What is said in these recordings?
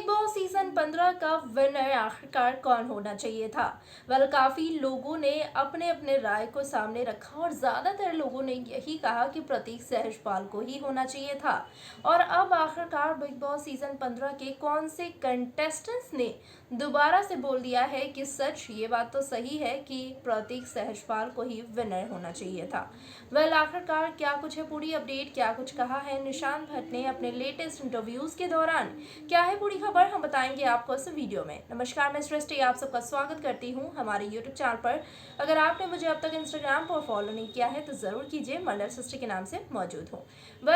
Boss season 15 का winner आखिरकार कौन होना चाहिए था। काफी लोगों ने अपने अपने राय को सामने रखा और ज्यादातर लोगों ने यही कहा कि प्रतीक सहजपाल को ही होना चाहिए था। और अब आखिरकार बिग बॉस सीजन 15 के कौन से कंटेस्टेंट्स ने दोबारा से बोल दिया है कि सच ये बात तो सही है कि प्रतीक सहजपाल को ही विनर होना चाहिए था। आखिरकार क्या कुछ है पूरी अपडेट, क्या कुछ कहा है निशांत भट्ट ने अपने लेटेस्ट इंटरव्यूज के दौरान, क्या है पूरी खबर हम बताएंगे आपको इस वीडियो में। नमस्कार, मैं सृष्टि आप सबका स्वागत करती हूं हमारे यूट्यूब चैनल पर। अगर आपने मुझे अब तक इंस्टाग्राम पर फॉलो नहीं किया है तो जरूर कीजिए, मलर सृष्टि के नाम से मौजूद हूँ।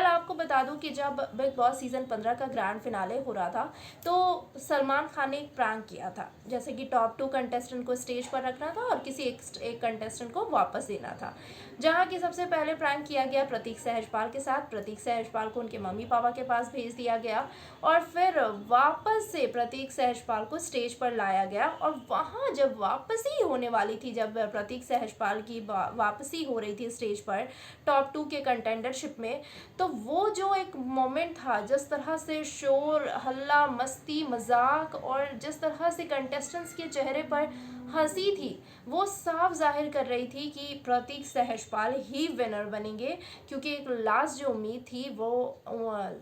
आपको बता दूं कि जब बिग बॉस सीजन 15 का ग्रैंड फिनाले हो रहा था तो सलमान खान ने एक प्रैंक किया था, जैसे कि टॉप 2 कंटेस्टेंट को स्टेज पर रखना था और किसी एक कंटेस्टेंट को वापस देना था। जहां की सबसे पहले प्रैंक किया गया प्रतीक सहजपाल के साथ। प्रतीक सहजपाल को उनके मम्मी पापा के पास भेज दिया गया और फिर वापस से प्रतीक सहजपाल को स्टेज पर लाया गया। और वहां जब वापसी होने वाली थी, जब प्रतीक सहजपाल की वापसी हो रही थी स्टेज पर टॉप 2 के कंटेंडरशिप में, तो वो जो एक मोमेंट था, जिस तरह से शोर हल्ला मस्ती मजाक और जिस तरह से कंटेस्टेंट्स के चेहरे पर हंसी थी, वो साफ जाहिर कर रही थी कि प्रतीक सहजपाल ही विनर बनेंगे। क्योंकि एक लास्ट जो उम्मीद थी वो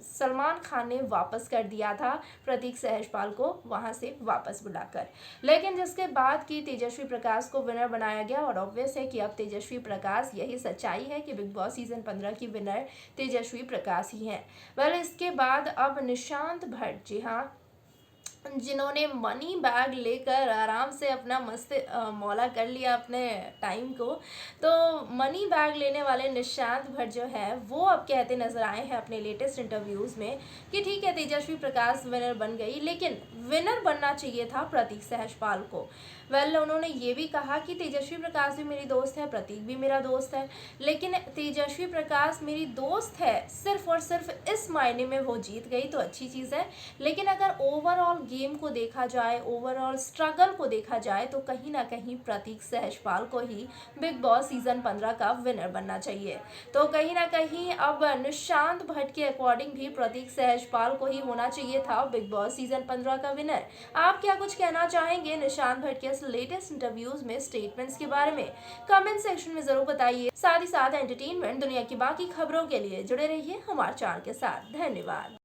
सलमान खान ने वापस कर दिया था प्रतीक सहजपाल को वहां से वापस बुलाकर। लेकिन जिसके बाद कि तेजस्वी प्रकाश को विनर बनाया गया और ऑब्वियस है कि अब तेजस्वी प्रकाश, यही सच्चाई है कि बिग बॉस सीजन 15 की विनर तेजस्वी प्रकाश ही हैं। इसके बाद अब निशांत भट्ट, जी हाँ, जिन्होंने मनी बैग लेकर आराम से अपना मस्त मौला कर लिया अपने टाइम को, तो मनी बैग लेने वाले निशांत भट्ट जो है वो अब कहते नजर आए हैं अपने लेटेस्ट इंटरव्यूज में कि ठीक है, तेजस्वी प्रकाश विनर बन गई, लेकिन विनर बनना चाहिए था प्रतीक सहजपाल को। उन्होंने ये भी कहा कि तेजस्वी प्रकाश भी मेरी दोस्त है, प्रतीक भी मेरा दोस्त है, लेकिन तेजस्वी प्रकाश मेरी दोस्त है सिर्फ और सिर्फ इस मायने में वो जीत गई तो अच्छी चीज़ है, लेकिन अगर ओवरऑल गेम को देखा जाए, ओवरऑल स्ट्रगल को देखा जाए, तो कहीं ना कहीं प्रतीक सहजपाल को ही बिग बॉस सीजन 15 का विनर बनना चाहिए। तो कहीं ना कहीं अब निशांत भट्ट के अकॉर्डिंग भी प्रतीक सहजपाल को ही होना चाहिए था बिग बॉस सीजन 15 का विनर। आप क्या कुछ कहना चाहेंगे निशांत भट्ट के लेटेस्ट इंटरव्यूज में स्टेटमेंट्स के बारे में? कमेंट सेक्शन में जरूर बताइए। साथ ही साथ एंटरटेनमेंट दुनिया की बाकी खबरों के लिए जुड़े रहिए हमारे चैनल के साथ। धन्यवाद।